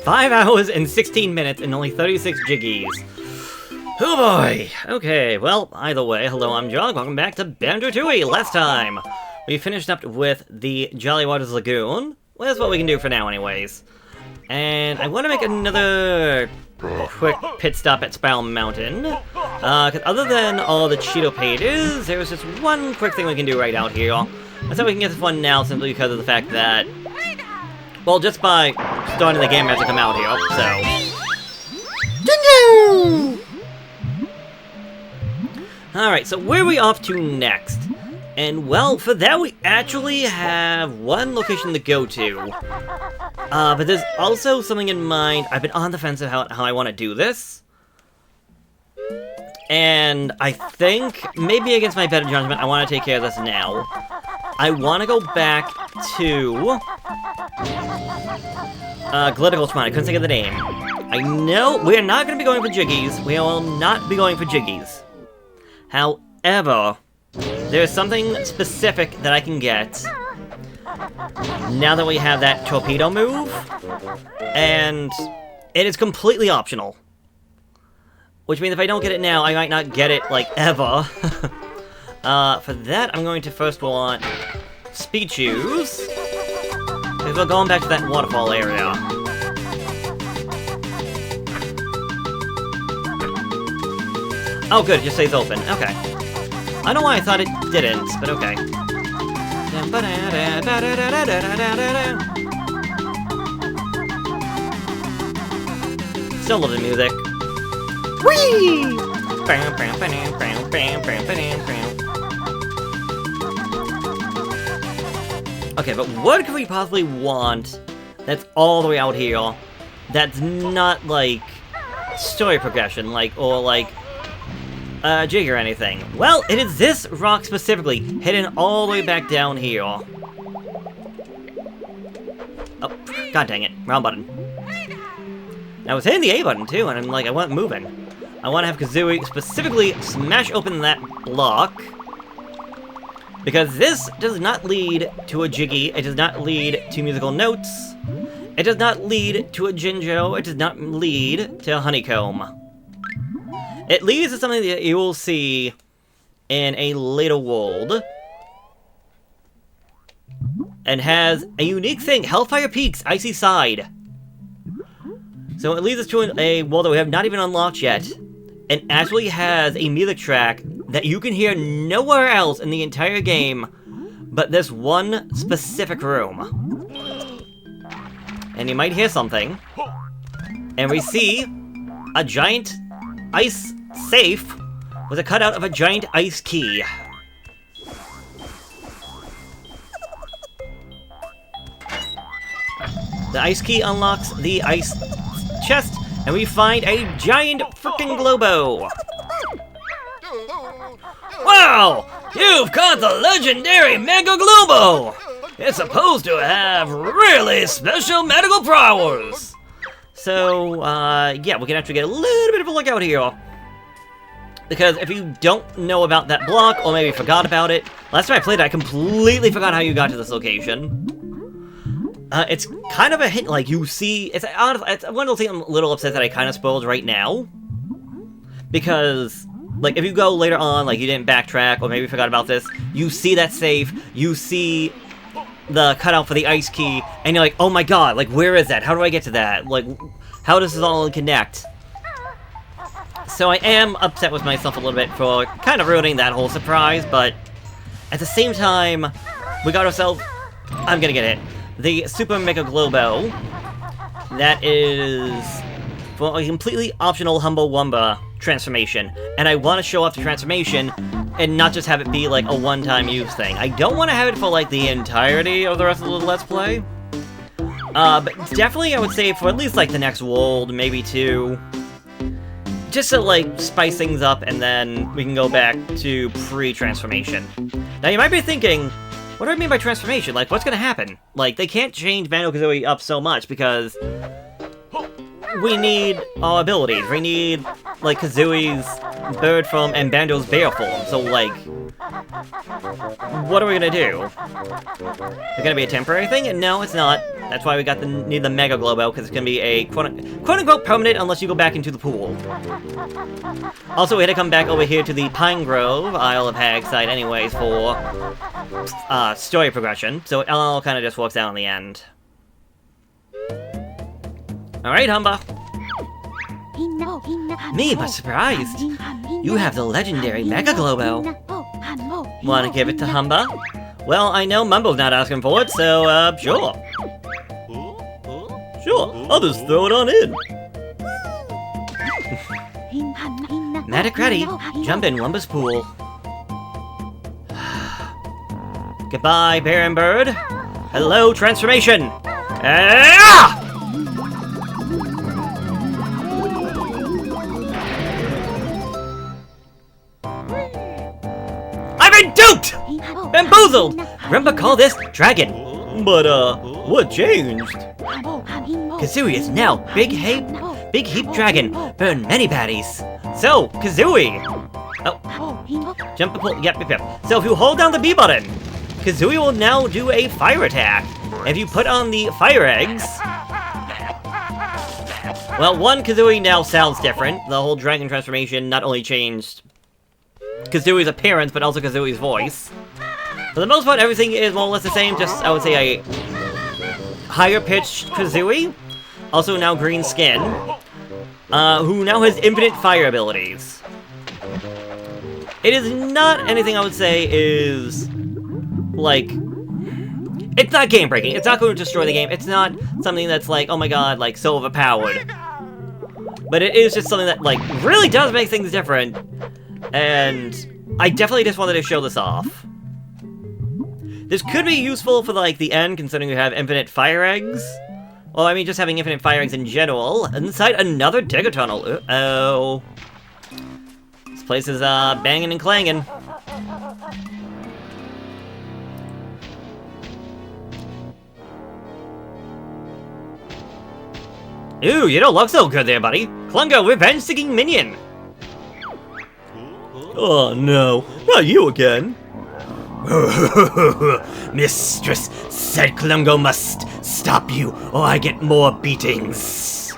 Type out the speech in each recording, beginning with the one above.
5 hours and 16 minutes and only 36 jiggies. Oh boy! Okay, well, either way, hello, I'm John, welcome back to Banjo-Tooie! Last time, we finished up with the Jolly Waters Lagoon. Well, that's what we can do for now anyways. And I want to make another quick pit stop at Spiral Mountain. Because other than all the Cheeto pages, there's just one quick thing we can do right out here. That's how we can get this one now, simply because of the fact that, well, just by starting the game as it come out here, so... Alright, so where are we off to next? And, well, for that we actually have one location to go to. But there's also something in mind. I've been on the fence of how I want to do this. And I think, maybe against my better judgment, I want to take care of this now. I want to go back to... Glittergulch Mine. I couldn't think of the name. I know we are not going to be going for Jiggies. We will not be going for Jiggies. However, there's something specific that I can get now that we have that torpedo move, and it is completely optional. Which means if I don't get it now, I might not get it, like, ever. For that, I'm going to first want Speed Shoes, because we're going back to that waterfall area. Oh good, it just stays open. Okay. I don't know why I thought it didn't, but okay. Still love the music. Whee! Okay, but what could we possibly want that's all the way out here that's not, like, story progression, like, or, like, jig or anything? Well, it is this rock specifically, hidden all the way back down here. Oh, god dang it. Wrong button. I was hitting the A button too, and I'm like, I wasn't moving. I want to have Kazooie specifically smash open that block, because this does not lead to a Jiggy, it does not lead to musical notes, it does not lead to a Jinjo, it does not lead to a Honeycomb. It leads to something that you will see in a later world, and has a unique thing, Hellfire Peaks, Icy Side. So it leads us to a world that we have not even unlocked yet, and actually has a music track that you can hear nowhere else in the entire game, but this one specific room. And you might hear something, and we see a giant ice safe with a cutout of a giant ice key. The ice key unlocks the ice chest, and we find a giant freaking Globo! Wow! You've caught the legendary Mega Globo! It's supposed to have really special medical powers! So, yeah, we can actually get a little bit of a look out here. Because if you don't know about that block, or maybe forgot about it, last time I played it, I completely forgot how you got to this location. It's kind of a hint, like, you see, it's one of those things I'm a little upset that I kind of spoiled right now. Because, like, if you go later on, like, you didn't backtrack, or maybe forgot about this, you see that safe, you see the cutout for the ice key, and you're like, oh my god, like, where is that? How do I get to that? Like, how does this all connect? So I am upset with myself a little bit for kind of ruining that whole surprise, but at the same time, we got ourselves... I'm gonna get it. The Super Mega Globo. That is for a completely optional Humble Wumba transformation. And I want to show off the transformation and not just have it be like a one-time use thing. I don't want to have it for like the entirety of the rest of the Let's Play. But definitely I would say for at least like the next world, maybe two. Just to like spice things up, and then we can go back to pre-transformation. Now you might be thinking, what do I mean by transformation? Like, what's gonna happen? Like, they can't change Banjo-Kazooie up so much because we need our abilities. We need, like, Kazooie's bird form and Banjo's bear form. So, like, what are we gonna do? Is it gonna be a temporary thing? No, it's not. That's why we need the Mega Globo, because it's going to be a quote-unquote permanent unless you go back into the pool. Also, we had to come back over here to the Pine Grove, Isle of Hags side anyways, for story progression, so it all kind of just works out in the end. Alright, Humba. Me, but surprised. You have the legendary Mega Globo. Wanna give it to Humba? Well, I know Mumbo's not asking for it, so, sure. Sure, I'll just throw it on in. Magic ready, jump in Wumba's pool. Goodbye, Bear and Bird. Hello, transformation. Ah! I've been duped! Bamboozled! Remember, call this Dragon. But, what changed? Kazooie is now Big Heap Dragon, burn many baddies. So, Kazooie! Oh, jump the pull, yep. So if you hold down the B button, Kazooie will now do a fire attack. If you put on the fire eggs... Well, one, Kazooie now sounds different. The whole dragon transformation not only changed Kazooie's appearance, but also Kazooie's voice. For the most part, everything is more or less the same, just, I would say, a higher-pitched Kazooie. Also now green skin, who now has infinite fire abilities. It is not anything I would say is, like, it's not game-breaking. It's not going to destroy the game. It's not something that's like, oh my god, like, so overpowered. But it is just something that, like, really does make things different. And I definitely just wanted to show this off. This could be useful for, like, the end, considering you have infinite fire eggs. Well, I mean, just having infinite fire eggs in general. Inside another Digger Tunnel. Uh-oh. This place is, banging and clanging. Ooh, you don't look so good there, buddy. Klungo, revenge-seeking minion. Oh, no. Not you again. Mistress said Klungo must stop you, or I get more beatings.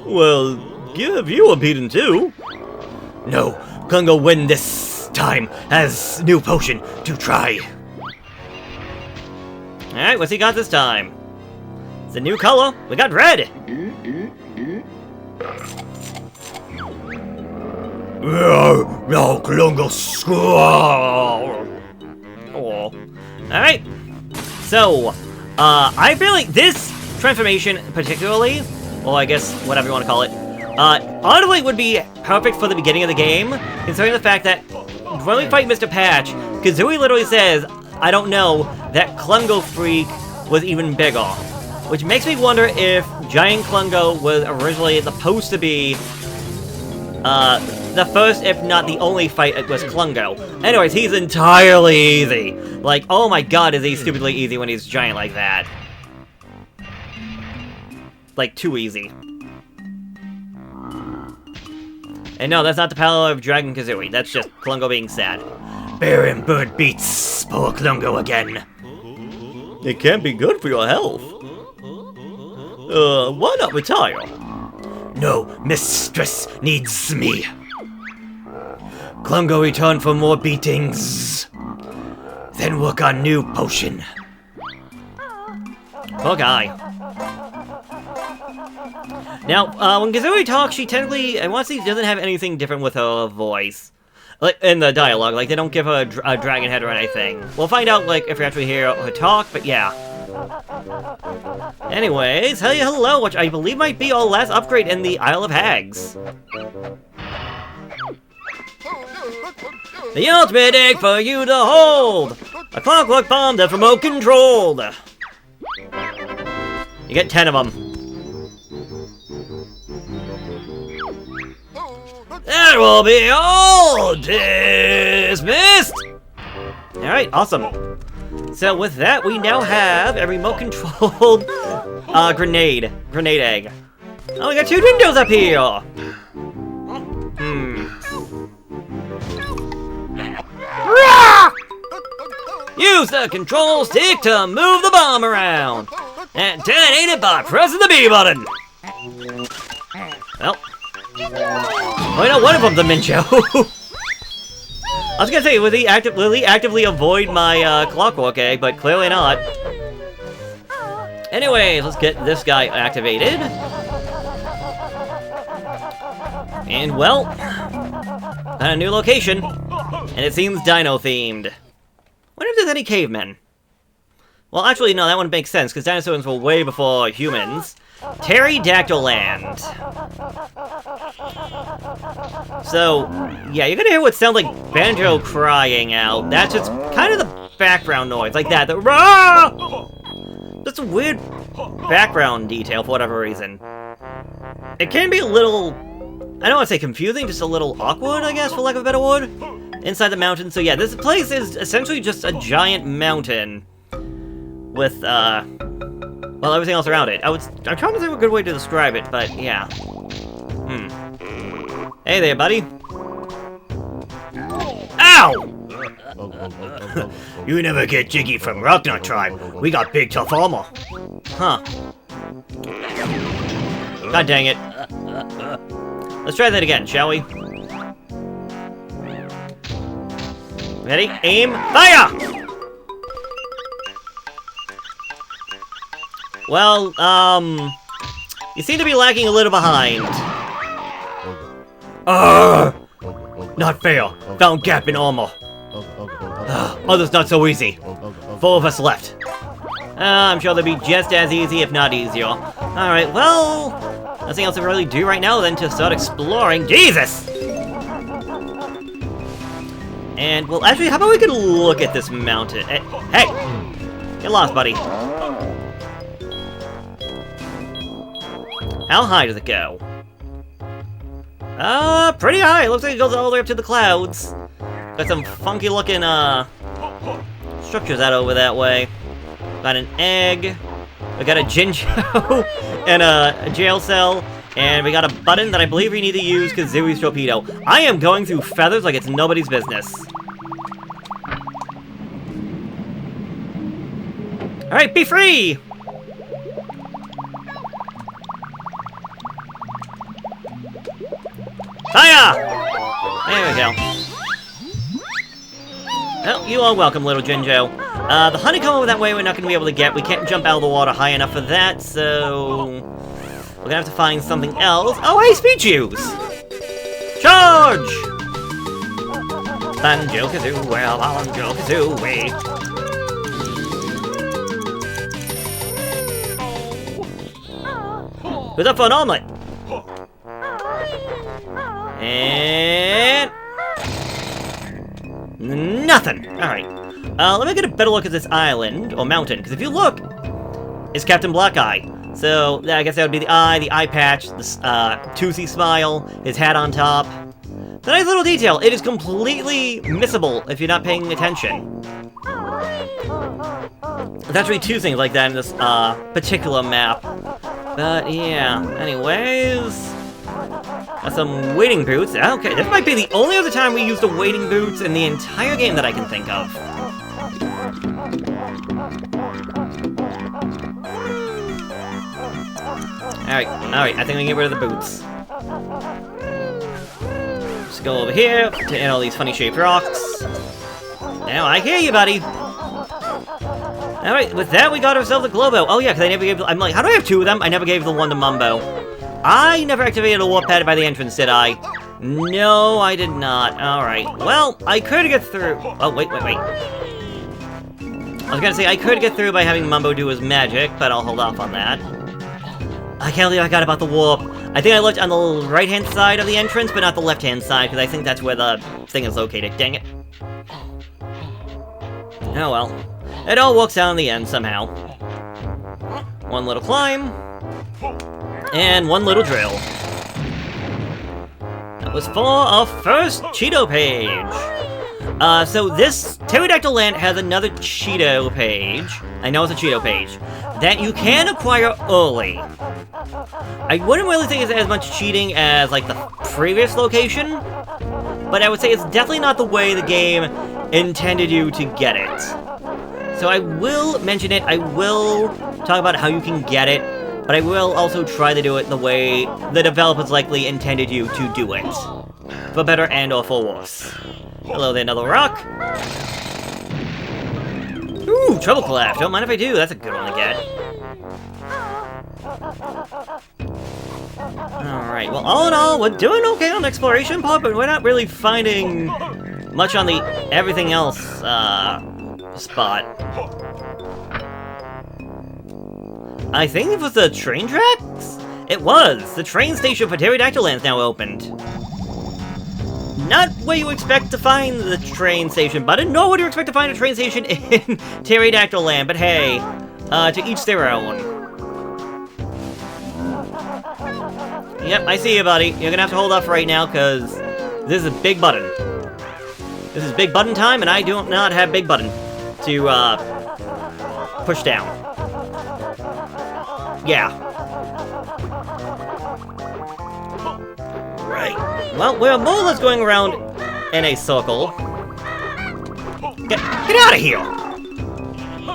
Well, give you a beating too. No, Klungo win this time, has new potion to try. Alright, what's he got this time? It's a new color. We got red. No, Klungo score. Oh. Alright. So, I feel like this transformation particularly, well, I guess whatever you want to call it, honestly would be perfect for the beginning of the game, considering the fact that when we fight Mr. Patch, Kazooie literally says, I don't know, that Klungo Freak was even bigger. Which makes me wonder if Giant Klungo was originally supposed to be, the first, if not the only fight was Klungo. Anyways, he's entirely easy. Like, oh my god, is he stupidly easy when he's giant like that. Like, too easy. And no, that's not the power of Dragon Kazooie. That's just Klungo being sad. Bear and Bird beats poor Klungo again. It can't be good for your health. Why not retire? No, Mistress needs me. Klungo return for more beatings. Then work on new potion. Poor guy. Now, when Kazooie talks, she technically, I want to say, doesn't have anything different with her voice. Like, in the dialogue, like, they don't give her a dragon head or anything. We'll find out, like, if we actually hear her talk, but yeah. Anyways, hello, which I believe might be our last upgrade in the Isle of Hags. The ultimate egg for you to hold! A clockwork bomb that's remote controlled! You get 10 of them. That will be all dismissed! Alright, awesome. So with that, we now have a remote-controlled grenade egg. Oh, we got 2 windows up here! Use the control stick to move the bomb around! And detonate it by pressing the B button! Well. Oh no, one of them's a Mincho! I was gonna say, will he actively avoid my clockwork egg, but clearly not. Anyways, let's get this guy activated. And well, got a new location, and it seems dino-themed. Wonder if there's any cavemen. Well, actually, no, that wouldn't make sense, because dinosaurs were way before humans. Pterodactyl Land. So, yeah, you're gonna hear what sounds like Banjo crying out. That's just kind of the background noise, like that. The Rah! That's a weird background detail for whatever reason. It can be a little, I don't want to say confusing, just a little awkward, I guess, for lack of a better word, inside the mountain. So yeah, this place is essentially just a giant mountain with, well, everything else around it. I'm trying to think of a good way to describe it, but yeah. Hey there, buddy. Ow! You never get jiggy from Rocknut Tribe. We got big, tough armor. Huh. God dang it. Let's try that again, shall we? Ready? Aim, fire! Well, you seem to be lagging a little behind. Not fair. Found gap in armor. Others not so easy. 4 of us left. I'm sure they'll be just as easy, if not easier. Alright, well, nothing else to really do right now than to start exploring. Jesus! And, well, actually, how about we could look at this mountain? Hey! Get lost, buddy. How high does it go? Pretty high. It looks like it goes all the way up to the clouds. Got some funky looking, structures out over that way. Got an egg. We got a Jinjo and a jail cell. And we got a button that I believe we need to use Kazooie's torpedo. I am going through feathers like it's nobody's business. Alright, be free! Hiya! There we go. Well, you are welcome, little Jinjo. The honeycomb over that way we're not going to be able to get. We can't jump out of the water high enough for that, so we're going to have to find something else. Oh, hey, speed shoes! Charge! Banjo-Kazooie, well, Banjo-Kazooie. Who's up for an omelet? And nothing. Alright. Let me get a better look at this island, or mountain, because if you look, it's Captain Black Eye. So, I guess that would be the eye patch, the toothy smile, his hat on top. It's a nice little detail. It is completely missable if you're not paying attention. There's actually 2 things like that in this particular map. But yeah, anyways, got some wading boots. Okay, this might be the only other time we used the wading boots in the entire game that I can think of. Alright, I think we can get rid of the boots. Just go over here to hit all these funny shaped rocks. Now I hear you, buddy. Alright, with that we got ourselves a Globo. Oh yeah, because I never gave, I'm like, how do I have 2 of them? I never gave the one to Mumbo. I never activated a warp pad by the entrance, did I? No, I did not. Alright, well, I could get through. Oh, wait. I was gonna say, I could get through by having Mumbo do his magic, but I'll hold off on that. I can't believe I forgot about the warp. I think I looked on the right-hand side of the entrance, but not the left-hand side, because I think that's where the thing is located. Dang it. Oh well. It all works out in the end, somehow. One little climb. And one little drill. That was for our first Cheeto page. So this Pterodactyl Land has another Cheeto page. I know it's a Cheeto page. That you can acquire early. I wouldn't really think it's as much cheating as, like, the previous location. But I would say it's definitely not the way the game intended you to get it. So I will mention it. I will talk about how you can get it, but I will also try to do it the way the developers likely intended you to do it. For better and or for worse. Hello there, another rock. Ooh, Treble Clef. Don't mind if I do. That's a good one to get. Alright, well, all in all, we're doing okay on the exploration part, but we're not really finding much on the everything else, spot. I think it was the train tracks? It was! The train station for Pterodactyl Land's now opened. Not where you expect to find the train station button, nor would you expect to find a train station in Pterodactyl Land, but hey, to each their own. Yep, I see you, buddy. You're gonna have to hold off right now, because this is a big button. This is big button time, and I do not have big button to, push down. Yeah. Right. Well, we're more or less going around in a circle. Get out of here!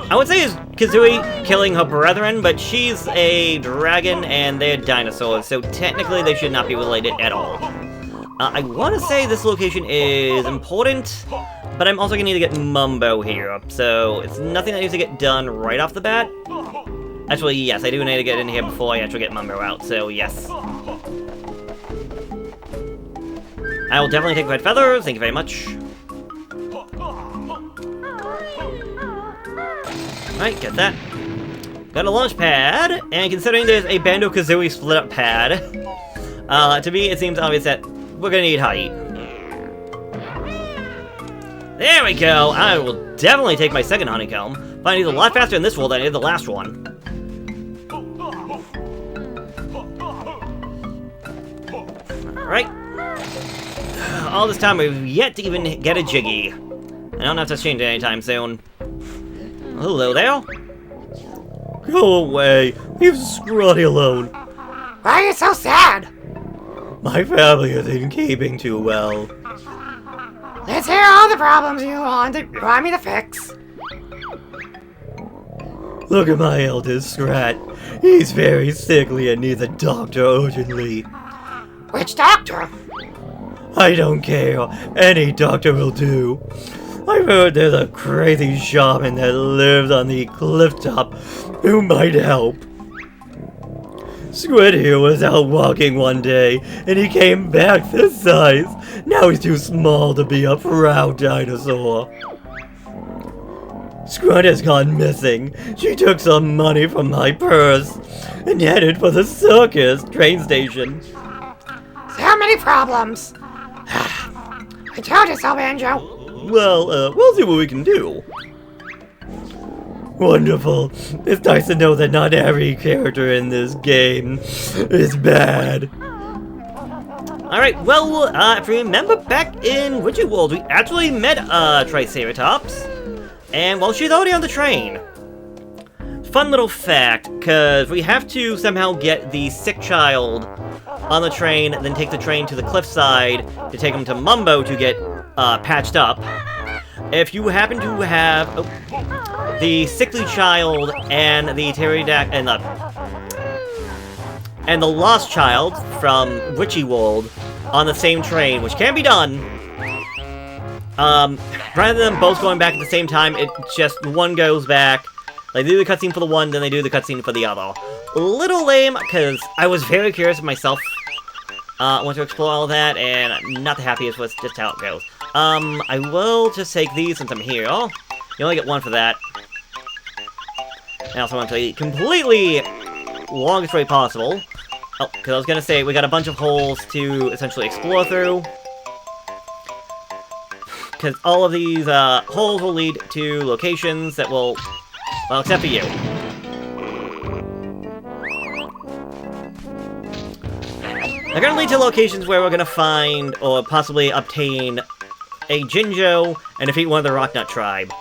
I would say it's Kazooie killing her brethren, but she's a dragon and they're dinosaurs, so technically they should not be related at all. I want to say this location is important, but I'm also going to need to get Mumbo here, so it's nothing that needs to get done right off the bat. Actually, yes, I do need to get in here before I actually get Mumbo out, so yes. I will definitely take red feathers, thank you very much. Alright, get that. Got a launch pad, and considering there's a Banjo-Kazooie split-up pad, to me it seems obvious that we're gonna need height. There we go! I will definitely take my second honeycomb. Finding it a lot faster in this world than I did the last one. Alright. All this time we've yet to even get a Jiggy. I don't have to change it anytime soon. Hello there. Go away. Leave Scrotty alone. Why are you so sad? My family isn't keeping too well. Let's hear all the problems you want me to fix. Look at my eldest Scrat. He's very sickly and needs a doctor urgently. Which doctor? I don't care. Any doctor will do. I've heard there's a crazy shaman that lives on the cliff top who might help. Squid here was out walking one day, and he came back this size. Now he's too small to be a proud dinosaur. Squid has gone missing. She took some money from my purse and headed for the circus train station. So many problems. I told you so, Banjo. Well, we'll see what we can do. Wonderful. It's nice to know that not every character in this game is bad. Alright, well, if you remember back in Witchy World, we actually met, Triceratops. And, well, she's already on the train. Fun little fact, because we have to somehow get the sick child on the train, then take the train to the cliffside to take him to Mumbo to get patched up. If you happen to have the sickly child and the pterodactyl and the lost child from Witchy World on the same train, which can be done, rather than both going back at the same time, it just one goes back. They do the cutscene for the one, then they do the cutscene for the other. A little lame, because I was very curious myself. I want to explore all that, and I'm not the happiest with just how it goes. I will just take these since I'm here. You only get one for that. I also want to take the completely longest way possible. Oh, because I was gonna say, we got a bunch of holes to essentially explore through. Because all of these, holes will lead to locations that will... Well, except for you. They're gonna lead to locations where we're gonna find, or possibly obtain, a Jinjo and defeat one of the Rocknut tribe.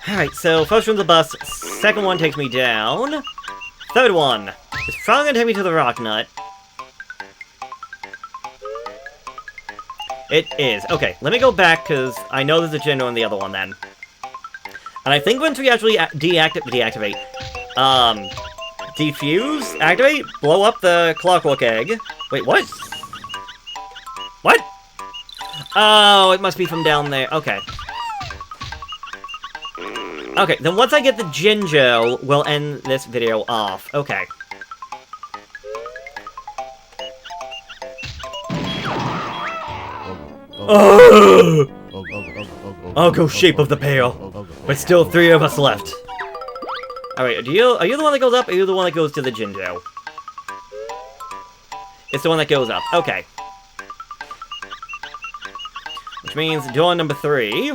Alright, so first one's the bus, second one takes me down, third one is probably gonna take me to the Rocknut. It is. Okay, let me go back, because I know there's a Jinjo in the other one then. And I think once we actually deactivate, defuse, activate, blow up the clockwork egg. Wait, what? What? Oh, it must be from down there. Okay. Okay, then once I get the Jinjo, we'll end this video off. Okay. I'll go shape of the pail. But still 3 of us left. Alright, are you the one that goes up, or are you the one that goes to the Jinjo? It's the one that goes up. Okay. Which means door number 3.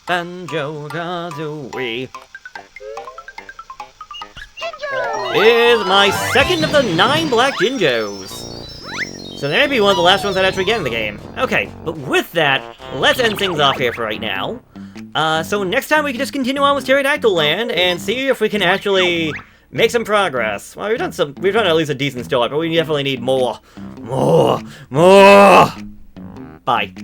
Banjo-Kazooie is my second of the 9 black Jinjos. So that may be one of the last ones I'd actually get in the game. Okay, but with that, let's end things off here for right now. So next time we can just continue on with Pterodactyl Land and see if we can actually make some progress. Well, we've done at least a decent start, but we definitely need more. Bye.